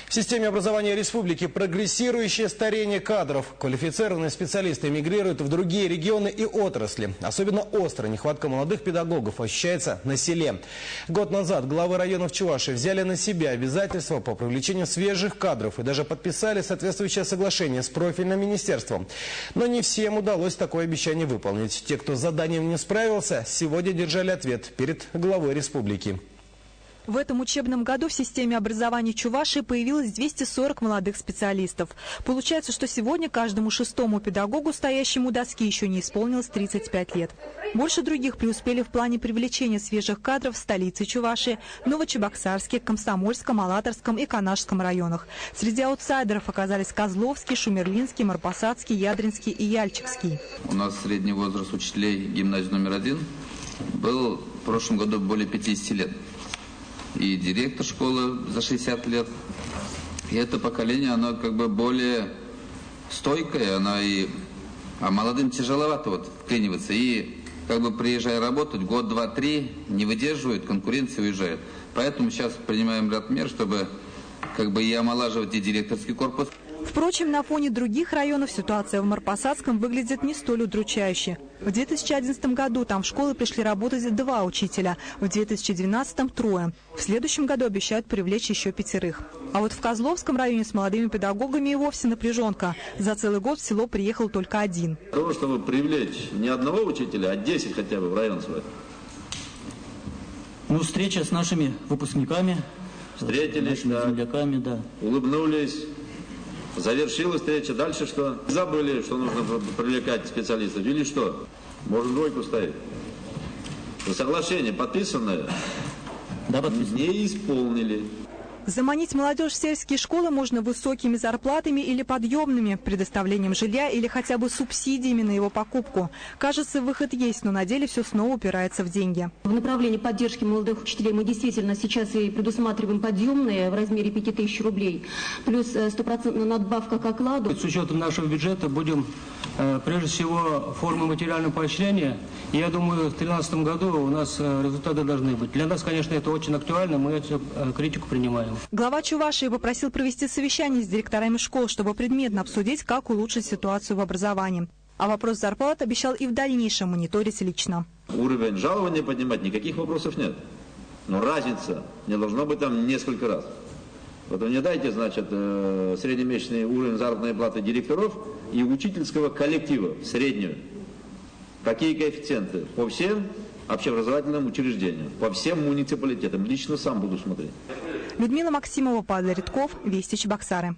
В системе образования республики прогрессирующее старение кадров. Квалифицированные специалисты эмигрируют в другие регионы и отрасли. Особенно остро нехватка молодых педагогов ощущается на селе. Год назад главы районов Чувашии взяли на себя обязательства по привлечению свежих кадров и даже подписали соответствующее соглашение с профильным министерством. Но не всем удалось такое обещание выполнить. Те, кто с заданием не справился, сегодня держали ответ перед главой республики. В этом учебном году в системе образования Чувашии появилось 240 молодых специалистов. Получается, что сегодня каждому шестому педагогу, стоящему у доски, еще не исполнилось 35 лет. Больше других преуспели в плане привлечения свежих кадров в столице Чувашии, Новочебоксарске, Комсомольском, Алатырском и Канашском районах. Среди аутсайдеров оказались Козловский, Шумерлинский, Марпасадский, Ядринский и Яльчикский. У нас средний возраст учителей гимназии номер 1 был в прошлом году более 50 лет. И директор школы за 60 лет. И это поколение, оно как бы более стойкое, а молодым тяжеловато вот вклиниваться. И как бы приезжая работать, год, два, три, не выдерживают, конкуренция уезжает. Поэтому сейчас принимаем ряд мер, чтобы как бы и омолаживать и директорский корпус. Впрочем, на фоне других районов ситуация в Марпасадском выглядит не столь удручающе. В 2011 году там в школы пришли работать 2 учителя, в 2012 – 3. В следующем году обещают привлечь еще 5. А вот в Козловском районе с молодыми педагогами и вовсе напряженка. За целый год в село приехал только 1. Для того, чтобы привлечь не одного учителя, а 10 хотя бы в район свой. Ну, встреча с нашими выпускниками, встретились, с нашими земляками, да. Улыбнулись. Завершилась встреча. Дальше что? Забыли, что нужно привлекать специалистов. Или что? Может, 2 ставить. Соглашение подписанное, да, не исполнили. Заманить молодежь в сельские школы можно высокими зарплатами или подъемными, предоставлением жилья или хотя бы субсидиями на его покупку. Кажется, выход есть, но на деле все снова упирается в деньги. В направлении поддержки молодых учителей мы действительно сейчас и предусматриваем подъемные в размере 5000 рублей, плюс 100% надбавка к окладу. С учетом нашего бюджета будем, прежде всего, формы материального поощрения. И я думаю, в 2013 году у нас результаты должны быть. Для нас, конечно, это очень актуально, мы эту критику принимаем. Глава Чувашии попросил провести совещание с директорами школ, чтобы предметно обсудить, как улучшить ситуацию в образовании. А вопрос зарплат обещал и в дальнейшем мониторить лично. Уровень жалования поднимать, никаких вопросов нет. Но разница не должно быть там несколько раз. Вот вы мне дайте, значит, среднемесячный уровень заработной платы директоров и учительского коллектива, среднюю. Какие коэффициенты? По всем общеобразовательным учреждениям, по всем муниципалитетам. Лично сам буду смотреть. Людмила Максимова, Павел Редков, Вести Чебоксары.